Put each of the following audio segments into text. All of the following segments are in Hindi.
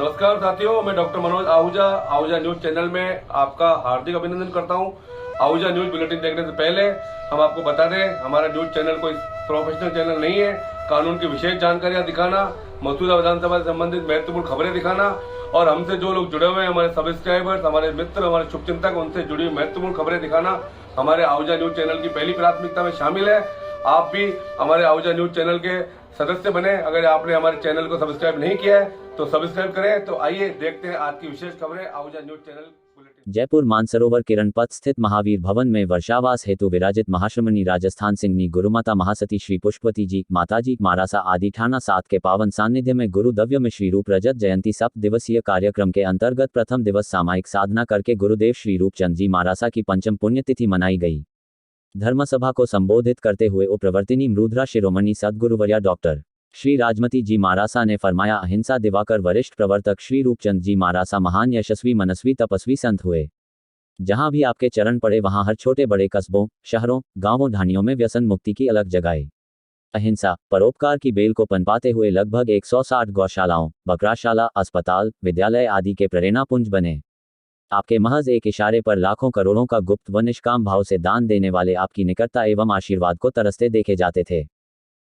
नमस्कार साथियों, मैं doctor Manoj Ahuja Ahuja news channel में आपका हार्दिक अभिनंदन करता हूं। आहूजा न्यूज बुलेटिन देखने से पहले हम आपको बता दें, हमारा न्यूज चैनल कोई प्रोफेशनल चैनल नहीं है। कानून की विशेष जानकारियां दिखाना, मौजूदा विधानसभा से संबंधित महत्वपूर्ण खबरें दिखाना और हमसे जो लोग जुड़े हुए हैं, हमारे सब्सक्राइबर्स, हमारे मित्र, हमारे शुभचिंतक, उनसे जुड़ी हुई महत्वपूर्ण खबरें दिखाना हमारे आहूजा न्यूज चैनल की पहली प्राथमिकता में शामिल है। आप भी हमारे आहूजा न्यूज चैनल के सदस्य बने। अगर आपने हमारे चैनल को सब्सक्राइब नहीं किया है तो सब्सक्राइब करें। तो आइए देखते हैं आज की विशेष खबरें Ahuja news channel bulletin. Jaipur Mansarovar Kiran Path स्थित महावीर भवन में वर्षावास हेतु विराजित महाश्रमणी राजस्थान सिंहनी गुरुमाता महासती श्री पुष्पवती जी माताजी मारासा आदि ठाना 7 के पावन सानिध्य में गुरुद्वय में श्री रूप रजत जयंती 7 दिवसीय कार्यक्रम के अंतर्गत प्रथम दिवस सामायिक साधना करके गुरुदेव श्री रूपचंद जी मारासा की पंचम पुण्यतिथि मनाई गई। धर्मसभा को संबोधित करते हुए उपप्रवर्तिनी मृद्रा शिरोमणि सद्गुरुवर्या डॉक्टर श्री राजमती जी मारासा ने फरमाया, अहिंसा दिवाकर वरिष्ठ प्रवर्तक श्री रूपचंद जी मारासा महान यशस्वी मनस्वी तपस्वी संत हुए। जहां भी आपके चरण पड़े वहां हर छोटे बड़े कस्बों, शहरों, गांवों, ढाणियों में व्यसन मुक्ति की अलग जगाए। अहिंसा परोपकार की बेल को पनपाते हुए लगभग 160 गौशालाओं, बकराशाला, अस्पताल, विद्यालय आदि के प्रेरणा पुंज बने। आपके महज एक इशारे पर लाखों करोड़ों का गुप्त व निष्काम भाव से दान देने वाले आपकी निकटता एवं आशीर्वाद को तरसते देखे जाते थे।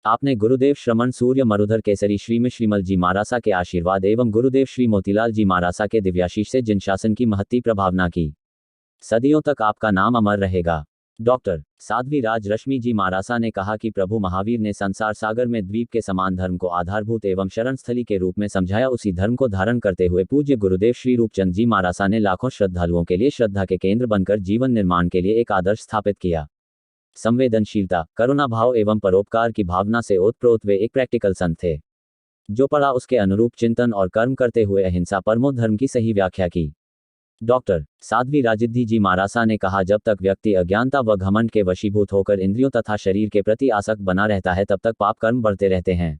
आपने गुरुदेव श्रमण सूर्य मरुधर केसरी श्रीमल जी मारासा के आशीर्वाद एवं गुरुदेव श्री मोतीलाल जी मारासा के दिव्याशीष से जिन शासन की महती प्रभावना की, सदियों तक आपका नाम अमर रहेगा। डॉक्टर साध्वी राज रश्मि जी मारासा ने कहा कि प्रभु महावीर ने संसार सागर में द्वीप के समान धर्म को आधारभूत एवं शरण स्थली के रूप में समझाया। उसी धर्म को धारण करते हुए पूज्य गुरुदेव श्री रूपचंद जी मारासा ने लाखों श्रद्धालुओं के लिए श्रद्धा के केंद्र बनकर जीवन निर्माण के लिए एक आदर्श स्थापित किया। संवेदनशीलता, करुणा भाव एवं परोपकार की भावना से ओतप्रोत वे एक प्रैक्टिकल संत थे। जो पढ़ा उसके अनुरूप चिंतन और कर्म करते हुए अहिंसा परमो धर्म की सही व्याख्या की। डॉक्टर साध्वी राजिद्धी जी मारासा ने कहा, जब तक व्यक्ति अज्ञानता व घमंड के वशीभूत होकर इंद्रियों तथा शरीर के प्रति आसक्त बना रहता है, तब तक पाप कर्म बढ़ते रहते हैं।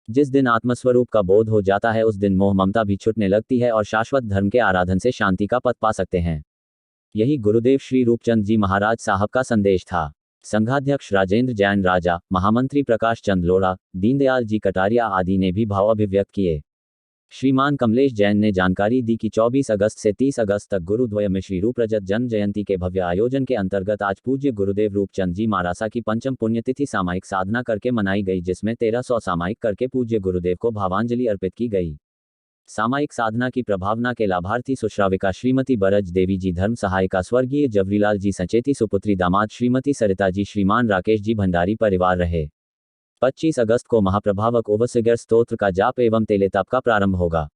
जिस दिन आत्मस्वरूप का बोध हो जाता है उस दिन मोह ममता भी छूटने लगती है और शाश्वत धर्म के आराधन से शांति का पथ पा सकते हैं। यही गुरुदेव श्री रूपचंद जी महाराज साहब का संदेश था। संघाध्यक्ष राजेंद्र जैन राजा, महामंत्री प्रकाश चंद लोढ़ा, दीनदयाल जी कटारिया आदि ने भी भाव अभिव्यक्त किए। श्रीमान कमलेश जैन ने जानकारी दी कि 24 अगस्त से 30 अगस्त तक गुरुद्वय में श्री रूप रजत जन्म जयंती के भव्य आयोजन के अंतर्गत आज पूज्य गुरुदेव रूपचंद जी मारासा की पंचम पुण्यतिथि सामायिक साधना करके मनाई गई, जिसमें 1300 सामायिक करके पूज्य गुरुदेव को भावांजलि अर्पित की गई। सामायिक साधना की प्रभावना के लाभार्थी सुश्राविका श्रीमती बरज देवी जी, धर्म सहायिका स्वर्गीय जवरीलाल जी सचेती, सुपुत्री दामाद श्रीमती सरिता जी, श्रीमान राकेश जी भंडारी परिवार रहे। 25 अगस्त को महाप्रभावक ओवसिगर स्तोत्र का जाप एवं तेलेताप का प्रारंभ होगा।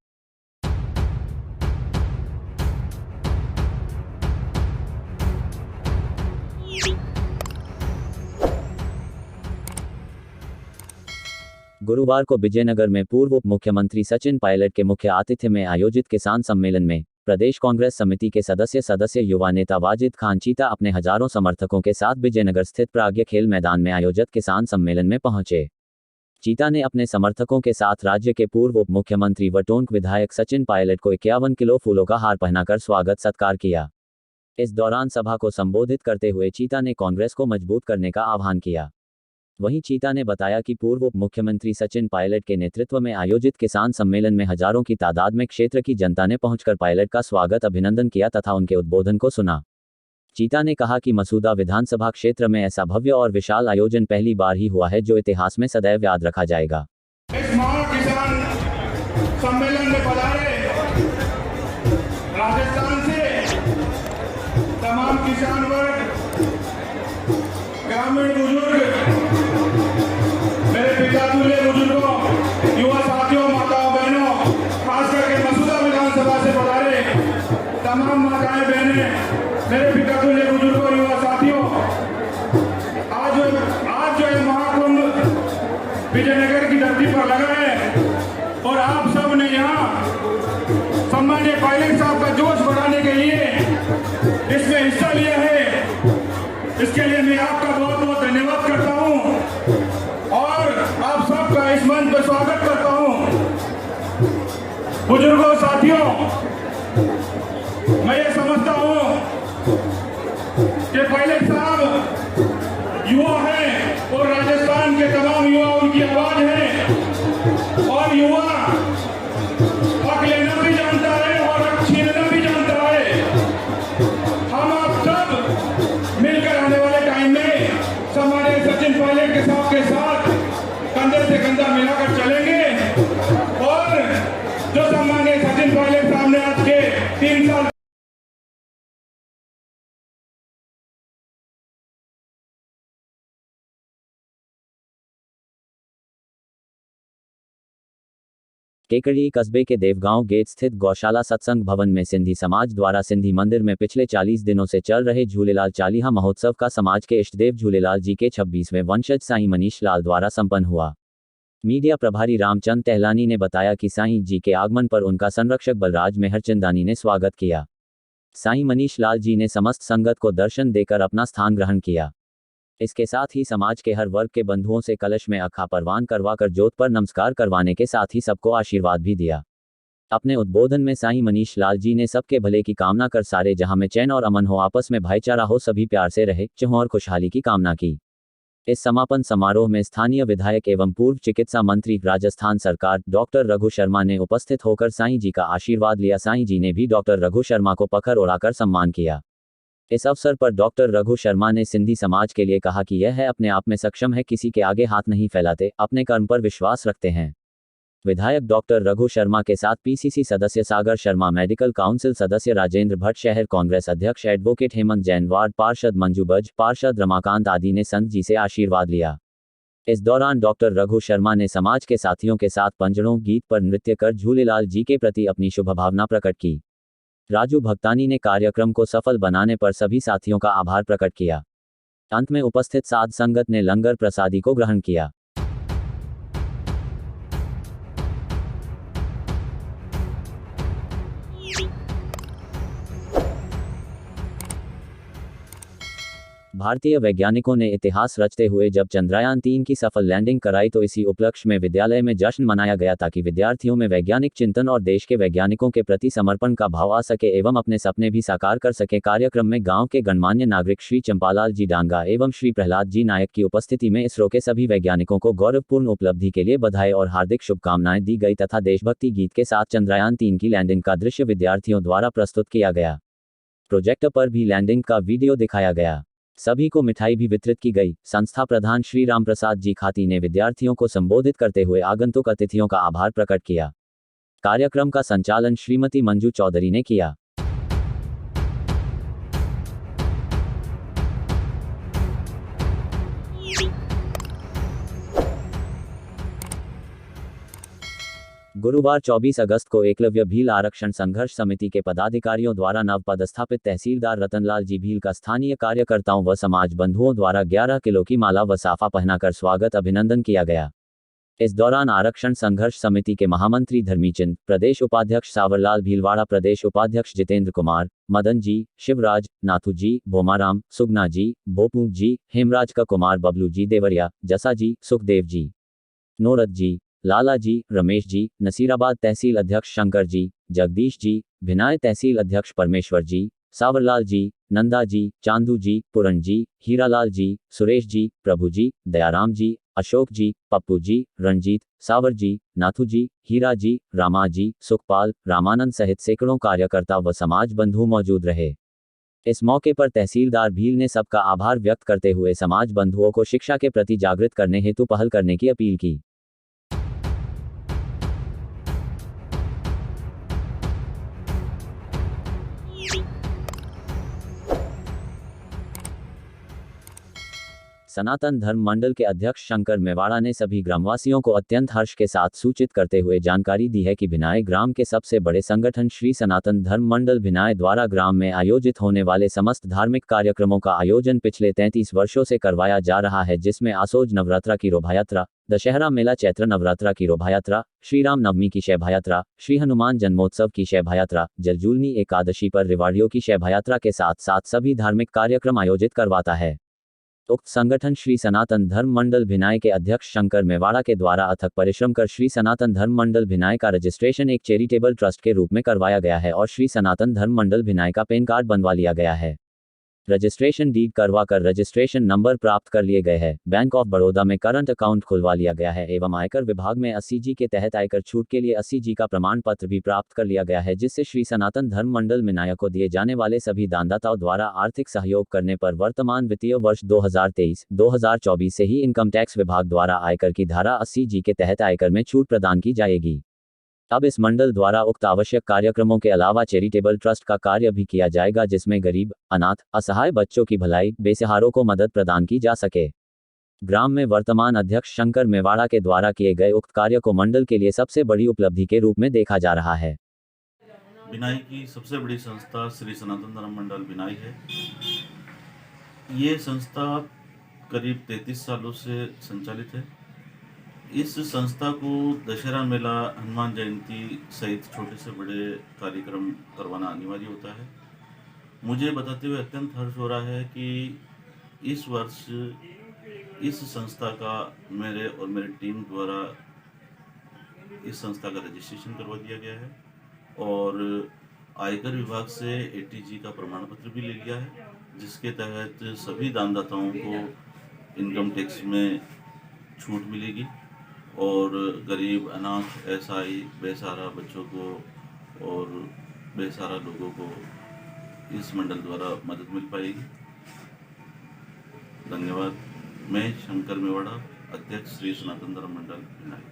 गुरुवार को विजयनगर में पूर्व उप मुख्यमंत्री सचिन पायलट के मुख्य आतिथ्य में आयोजित किसान सम्मेलन में प्रदेश कांग्रेस समिति के सदस्य युवा नेता वाजिद खान चीता अपने हजारों समर्थकों के साथ विजयनगर स्थित प्राज्ञ खेल मैदान में आयोजित किसान सम्मेलन में पहुंचे। चीता ने अपने समर्थकों के साथ राज्य के पूर्व उप मुख्यमंत्री व टोंक विधायक सचिन पायलट को 51 किलो फूलों का हार पहनाकर स्वागत सत्कार किया। इस दौरान सभा को संबोधित करते हुए चीता ने कांग्रेस को मजबूत करने का आह्वान किया। वहीं चीता ने बताया कि पूर्व उप मुख्यमंत्री सचिन पायलट के नेतृत्व में आयोजित किसान सम्मेलन में हजारों की तादाद में क्षेत्र की जनता ने पहुंचकर पायलट का स्वागत अभिनंदन किया तथा उनके उद्बोधन को सुना। चीता ने कहा कि मसूदा विधानसभा क्षेत्र में ऐसा भव्य और विशाल आयोजन पहली बार ही हुआ है, जो इतिहास में सदैव याद रखा जाएगा। इस महाकिसान सम्मेलन में पधारे राजस्थान से तमाम किसान वर्ग, ग्रामीण बुजुर्ग, मेरे पिता तुल्य बुजुर्गों, युवा साथियों, माताओं बहनों, खास करके मसूदा विधानसभा से पधारे तमाम माताएं बहनें, मेरे पिता तुल्य बुजुर्गों, युवा साथियों, आज जो ये महाकुंभ विजयनगर की धरती पर लगा है और आप सब ने यहाँ सम्मानीय पायलट साहब का जोश बढ़ाने के लिए इसमें हिस्सा लिया है, इसके लिए मैं आपका बहुत बहुत धन्यवाद करता हूँ और आप सबका इस मंच पर स्वागत करता हूँ। बुजुर्गों, साथियों, मैं ये समझता हूँ कि पायलट साहब युवा हैं और राजस्थान के तमाम युवा उनकी आवाज है और युवा हक लेना भी जानता है और हक छीनना भी जानता है। हम आप सब मिलकर आने वाले टाइम में हमारे सचिन पायलट के साथ कंधे से कंधा मिलाकर चलेंगे और जो सम्माननीय सचिन पायलट साहब ने आज के 3 साल केकड़ी कस्बे के देवगांव गेट स्थित गौशाला सत्संग भवन में सिंधी समाज द्वारा सिंधी मंदिर में पिछले 40 दिनों से चल रहे झूलेलाल चालीहा महोत्सव का समाज के इष्टदेव झूलेलाल जी के 26वें वंशज साईं मनीष लाल द्वारा संपन्न हुआ। मीडिया प्रभारी रामचंद टहलानी ने बताया कि साईं जी के आगमन पर उनका संरक्षक बलराज मेहरचंदानी ने स्वागत किया। साईं मनीष लाल जी ने समस्त संगत को दर्शन देकर अपना स्थान ग्रहण किया। इसके साथ ही समाज के हर वर्ग के बंधुओं से कलश में अखा परवान करवाकर जोत पर नमस्कार करवाने के साथ ही सबको आशीर्वाद भी दिया। अपने उद्बोधन में साईं मनीष लाल जी ने सबके भले की कामना कर सारे जहां में चैन और अमन हो, आपस में भाईचारा हो, सभी प्यार से रहे, चहुं और खुशहाली की कामना की। इस समापन समारोह में स्थानीय विधायक एवं पूर्व चिकित्सा मंत्री राजस्थान सरकार डॉक्टर रघु शर्मा ने उपस्थित होकर साईं जी का आशीर्वाद लिया। साईं जी ने भी डॉक्टर रघु शर्मा को पखर उड़ाकर सम्मान किया। इस अवसर पर डॉक्टर रघु शर्मा ने सिंधी समाज के लिए कहा कि यह है अपने आप में सक्षम है, किसी के आगे हाथ नहीं फैलाते, अपने कर्म पर विश्वास रखते हैं। विधायक डॉक्टर रघु शर्मा के साथ पीसीसी सदस्य सागर शर्मा, मेडिकल काउंसिल सदस्य राजेंद्र भट्ट, शहर कांग्रेस अध्यक्ष एडवोकेट हेमंत जैन, वार्ड पार्षद मंजू बज, पार्षद रमाकांत आदि ने संत जी से आशीर्वाद लिया। इस दौरान डॉक्टर रघु शर्मा ने समाज के साथियों के साथ पंजड़ों गीत पर नृत्य कर झूलेलाल जी के प्रति अपनी शुभ भावना प्रकट की। राजू भक्तानी ने कार्यक्रम को सफल बनाने पर सभी साथियों का आभार प्रकट किया। अंत में उपस्थित साध संगत ने लंगर प्रसादी को ग्रहण किया। भारतीय वैज्ञानिकों ने इतिहास रचते हुए जब चंद्रयान 3 की सफल लैंडिंग कराई तो इसी उपलक्ष्य में विद्यालय में जश्न मनाया गया ताकि विद्यार्थियों में वैज्ञानिक चिंतन और देश के वैज्ञानिकों के प्रति समर्पण का भाव आ सके एवं अपने सपने भी साकार कर सके। कार्यक्रम में गांव के गणमान्य नागरिक श्री चंपालाल जी डांगा एवं श्री प्रहलाद जी नायक की उपस्थिति में इसरो के सभी वैज्ञानिकों को गौरवपूर्ण उपलब्धि के लिए बधाई और हार्दिक शुभकामनाएं दी गई तथा देशभक्ति गीत के साथ चंद्रयान 3 की लैंडिंग का दृश्य विद्यार्थियों द्वारा प्रस्तुत किया गया। प्रोजेक्टर पर भी लैंडिंग का वीडियो दिखाया गया। सभी को मिठाई भी वितरित की गई। संस्था प्रधान श्री राम प्रसाद जी खाती ने विद्यार्थियों को संबोधित करते हुए आगंतुक अतिथियों का आभार प्रकट किया। कार्यक्रम का संचालन श्रीमती मंजू चौधरी ने किया। गुरुवार 24 अगस्त को एकलव्य भील आरक्षण संघर्ष समिति के पदाधिकारियों द्वारा नव पदस्थापित तहसीलदार रतनलाल जी भील का स्थानीय कार्यकर्ताओं व समाज बंधुओं द्वारा 11 किलो की माला व साफा पहनाकर स्वागत अभिनंदन किया गया। इस दौरान आरक्षण संघर्ष समिति के महामंत्री धर्मीचंद, प्रदेश उपाध्यक्ष सावरलाल भीलवाड़ा, प्रदेश उपाध्यक्ष जितेंद्र कुमार, मदन जी, शिवराज, नाथू जी, भोमाराम, सुगना जी, भोपू जी, हेमराज का कुमार, बबलू जी, देवरिया, जसा जी, सुखदेव जी, नोरत जी, लाला जी, रमेश जी, नसीराबाद तहसील अध्यक्ष शंकर जी, जगदीश जी, भिनाय तहसील अध्यक्ष परमेश्वर जी, सावरलाल जी, नंदा जी, चांदू जी, पुरन जी, हीरालाल जी, सुरेश जी, प्रभु जी, दयाराम जी, अशोक जी, पप्पू जी, रणजीत, सावर जी, नाथू जी, हीरा जी, रामा जी, सुखपाल, रामानंद सहित सैकड़ों कार्यकर्ता व समाज बंधु मौजूद रहे। इस मौके पर तहसीलदार भील ने सबका आभार व्यक्त करते हुए समाज बंधुओं को शिक्षा के प्रति जागृत करने हेतु पहल करने की अपील की। सनातन धर्म मंडल के अध्यक्ष शंकर मेवाड़ा ने सभी ग्रामवासियों को अत्यंत हर्ष के साथ सूचित करते हुए जानकारी दी है कि भिनाय ग्राम के सबसे बड़े संगठन श्री सनातन धर्म मंडल भिनाय द्वारा ग्राम में आयोजित होने वाले समस्त धार्मिक कार्यक्रमों का आयोजन पिछले 33 वर्षों से करवाया जा रहा है, जिसमें आसोज नवरात्रा की शोभायात्रा, दशहरा मेला, चैत्र नवरात्रा की शोभायात्रा, श्री राम नवमी की शोभायात्रा, श्री हनुमान जन्मोत्सव की शोभायात्रा, जलजूलनी एकादशी पर रिवाड़ियों की शोभायात्रा के साथ साथ सभी धार्मिक कार्यक्रम आयोजित करवाता है। उक्त संगठन श्री सनातन धर्म मंडल भिनाय के अध्यक्ष शंकर मेवाड़ा के द्वारा अथक परिश्रम कर श्री सनातन धर्म मंडल भिनाय का रजिस्ट्रेशन एक चैरिटेबल ट्रस्ट के रूप में करवाया गया है और श्री सनातन धर्म मंडल भिनाय का पैन कार्ड बनवा लिया गया है। रजिस्ट्रेशन डीड करवा कर रजिस्ट्रेशन नंबर प्राप्त कर लिए गए हैं। बैंक ऑफ बड़ौदा में करंट अकाउंट खुलवा लिया गया है एवं आयकर विभाग में 80G के तहत आयकर छूट के लिए 80G का प्रमाण पत्र भी प्राप्त कर लिया गया है, जिससे श्री सनातन धर्म मंडल मिनाया को दिए जाने वाले सभी दानदाताओं द्वारा आर्थिक सहयोग करने पर वर्तमान वित्तीय वर्ष 2023-2024 से ही इनकम टैक्स विभाग द्वारा आयकर की धारा 80G के तहत आयकर में छूट प्रदान की जाएगी। अब इस मंडल द्वारा उक्त आवश्यक कार्यक्रमों के अलावा चैरिटेबल ट्रस्ट का कार्य भी किया जाएगा, जिसमें गरीब, अनाथ, असहाय बच्चों की भलाई, बेसहारों को मदद प्रदान की जा सके। ग्राम में वर्तमान अध्यक्ष शंकर मेवाड़ा के द्वारा किए गए उक्त कार्य को मंडल के लिए सबसे बड़ी उपलब्धि के रूप में देखा जा रहा है। बिनाई की सबसे बड़ी संस्था श्री सनातन धर्म मंडल बिनाई है। ये संस्था करीब 33 सालों से संचालित है। इस संस्था को दशहरा मेला, हनुमान जयंती सहित छोटे से बड़े कार्यक्रम करवाना अनिवार्य होता है। मुझे बताते हुए अत्यंत हर्ष हो रहा है कि इस वर्ष इस संस्था का मेरे और मेरी टीम द्वारा इस संस्था का रजिस्ट्रेशन करवा दिया गया है और आयकर विभाग से 80G का प्रमाण पत्र भी ले लिया है, जिसके तहत सभी दानदाताओं को इनकम टैक्स में छूट मिलेगी और गरीब, अनाथ, असहाय, बेसहारा बच्चों को और बेसहारा लोगों को इस मंडल द्वारा मदद मिल पाएगी। धन्यवाद। मैं शंकर मेवाड़ा, अध्यक्ष श्री सनातन धर्म मंडल बिनाई।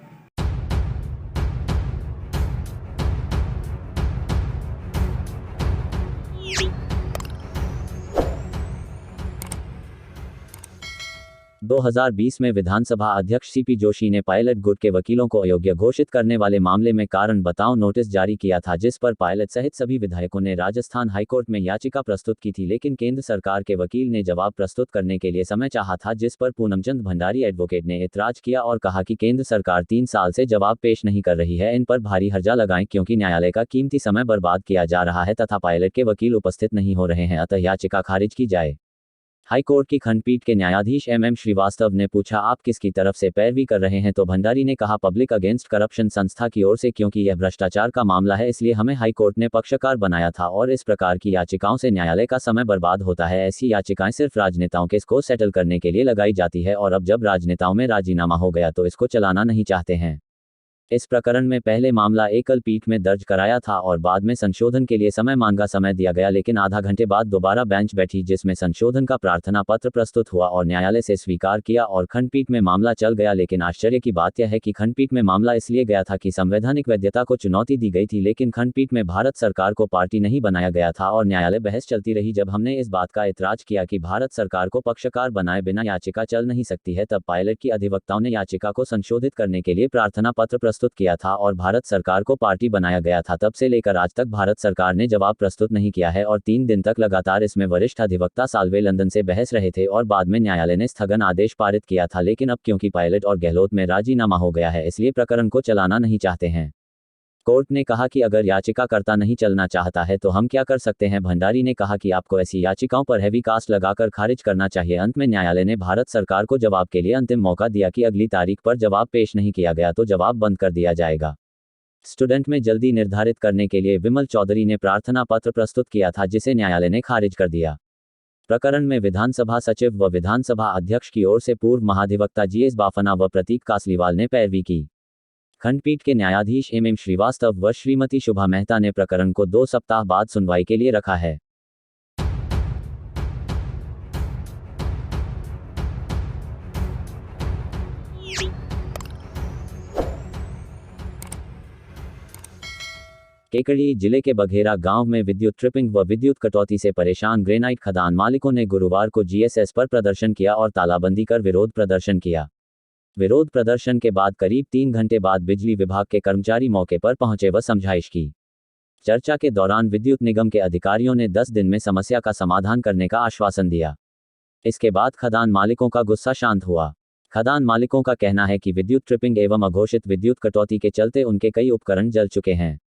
2020 में विधानसभा अध्यक्ष सीपी जोशी ने पायलट गुट के वकीलों को अयोग्य घोषित करने वाले मामले में कारण बताओ नोटिस जारी किया था, जिस पर पायलट सहित सभी विधायकों ने राजस्थान हाईकोर्ट में याचिका प्रस्तुत की थी, लेकिन केंद्र सरकार के वकील ने जवाब प्रस्तुत करने के लिए समय चाहा था, जिस पर पूनमचंद भंडारी एडवोकेट ने ऐतराज किया और कहा कि केंद्र सरकार 3 साल से जवाब पेश नहीं कर रही है, इन पर भारी हर्जा लगाएं क्योंकि न्यायालय का कीमती समय बर्बाद किया जा रहा है तथा पायलट के वकील उपस्थित नहीं हो रहे हैं, अतः याचिका खारिज की जाए। हाईकोर्ट की खंडपीठ के न्यायाधीश MM श्रीवास्तव ने पूछा, आप किसकी तरफ से पैरवी कर रहे हैं, तो भंडारी ने कहा पब्लिक अगेंस्ट करप्शन संस्था की ओर से, क्योंकि यह भ्रष्टाचार का मामला है इसलिए हमें हाईकोर्ट ने पक्षकार बनाया था और इस प्रकार की याचिकाओं से न्यायालय का समय बर्बाद होता है। ऐसी याचिकाएं सिर्फ राजनेताओं के इसको सेटल करने के लिए लगाई जाती है और अब जब राजनेताओं में राजीनामा हो गया तो इसको चलाना नहीं चाहते हैं। इस प्रकरण में पहले मामला एकल पीठ में दर्ज कराया था और बाद में संशोधन के लिए समय दिया गया, लेकिन आधा घंटे बाद दोबारा बेंच बैठी जिसमें संशोधन का प्रार्थना पत्र प्रस्तुत हुआ और न्यायालय से स्वीकार किया और खंडपीठ में मामला चल गया। लेकिन आश्चर्य की बात यह है कि खंडपीठ में मामला इसलिए गया था कि संवैधानिक वैधता को चुनौती दी गई थी, लेकिन खंडपीठ में भारत सरकार को पार्टी नहीं बनाया गया था और न्यायालय बहस चलती रही। जब हमने इस बात का ऐतराज किया कि भारत सरकार को पक्षकार बनाए बिना याचिका चल नहीं सकती है, तब पायलट की अधिवक्ताओं ने याचिका को संशोधित करने के लिए प्रार्थना पत्र प्रस्तुत किया था और भारत सरकार को पार्टी बनाया गया था। तब से लेकर आज तक भारत सरकार ने जवाब प्रस्तुत नहीं किया है और 3 दिन तक लगातार इसमें वरिष्ठ अधिवक्ता साल्वे लंदन से बहस रहे थे और बाद में न्यायालय ने स्थगन आदेश पारित किया था। लेकिन अब क्योंकि पायलट और गहलोत में राजीनामा हो गया है इसलिए प्रकरण को चलाना नहीं चाहते हैं। कोर्ट ने कहा कि अगर याचिकाकर्ता नहीं चलना चाहता है तो हम क्या कर सकते हैं। भंडारी ने कहा कि आपको ऐसी याचिकाओं पर हैवी कास्ट लगाकर खारिज करना चाहिए। अंत में न्यायालय ने भारत सरकार को जवाब के लिए अंतिम मौका दिया कि अगली तारीख पर जवाब पेश नहीं किया गया तो जवाब बंद कर दिया जाएगा। स्टूडेंट में जल्दी निर्धारित करने के लिए विमल चौधरी ने प्रार्थना पत्र प्रस्तुत किया था, जिसे न्यायालय ने खारिज कर दिया। प्रकरण में विधानसभा सचिव व विधानसभा अध्यक्ष की ओर से पूर्व महाधिवक्ता GS बाफना व प्रतीक कासलीवाल ने पैरवी की। खंडपीठ के न्यायाधीश MM श्रीवास्तव व श्रीमती शुभा मेहता ने प्रकरण को 2 सप्ताह बाद सुनवाई के लिए रखा है। केकड़ी जिले के बघेरा गांव में विद्युत ट्रिपिंग व विद्युत कटौती से परेशान ग्रेनाइट खदान मालिकों ने गुरुवार को GSS पर प्रदर्शन किया और तालाबंदी कर विरोध प्रदर्शन किया। विरोध प्रदर्शन के बाद करीब 3 घंटे बाद बिजली विभाग के कर्मचारी मौके पर पहुंचे व समझाइश की। चर्चा के दौरान विद्युत निगम के अधिकारियों ने 10 दिन में समस्या का समाधान करने का आश्वासन दिया। इसके बाद खदान मालिकों का गुस्सा शांत हुआ। खदान मालिकों का कहना है कि विद्युत ट्रिपिंग एवं अघोषित विद्युत कटौती के चलते उनके कई उपकरण जल चुके हैं।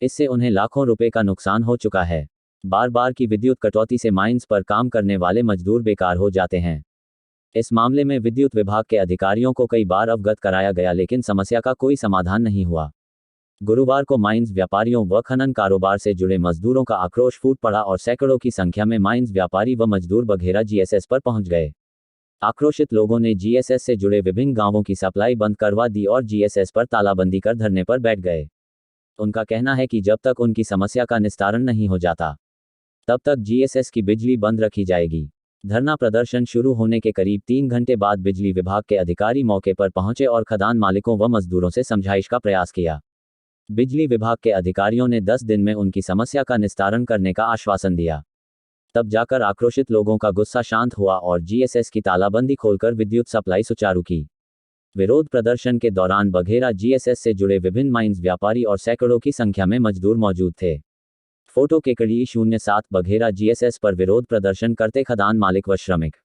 इससे उन्हें लाखों रुपए का नुकसान हो चुका है। बार बार की विद्युत कटौती से माइंस पर काम करने वाले मजदूर बेकार हो जाते हैं। इस मामले में विद्युत विभाग के अधिकारियों को कई बार अवगत कराया गया, लेकिन समस्या का कोई समाधान नहीं हुआ। गुरुवार को माइंस व्यापारियों व खनन कारोबार से जुड़े मजदूरों का आक्रोश फूट पड़ा और सैकड़ों की संख्या में माइंस व्यापारी व मजदूर बघेरा जीएसएस पर पहुंच गए। आक्रोशित लोगों ने जीएसएस से जुड़े विभिन्न गांवों की सप्लाई बंद करवा दी और जीएसएस पर तालाबंदी कर धरने पर बैठ गए। उनका कहना है कि जब तक उनकी समस्या का निस्तारण नहीं हो जाता, तब तक जीएसएस की बिजली बंद रखी जाएगी। धरना प्रदर्शन शुरू होने के करीब 3 घंटे बाद बिजली विभाग के अधिकारी मौके पर पहुंचे और खदान मालिकों व मजदूरों से समझाइश का प्रयास किया। बिजली विभाग के अधिकारियों ने 10 दिन में उनकी समस्या का निस्तारण करने का आश्वासन दिया। तब जाकर आक्रोशित लोगों का गुस्सा शांत हुआ और जीएसएस की तालाबंदी खोलकर विद्युत सप्लाई सुचारू की। विरोध प्रदर्शन के दौरान बघेरा जीएसएस से जुड़े विभिन्न माइंस व्यापारी और सैकड़ों की संख्या में मजदूर मौजूद थे। फोटो के कड़ी 07 बघेरा जीएसएस पर विरोध प्रदर्शन करते खदान मालिक व श्रमिक।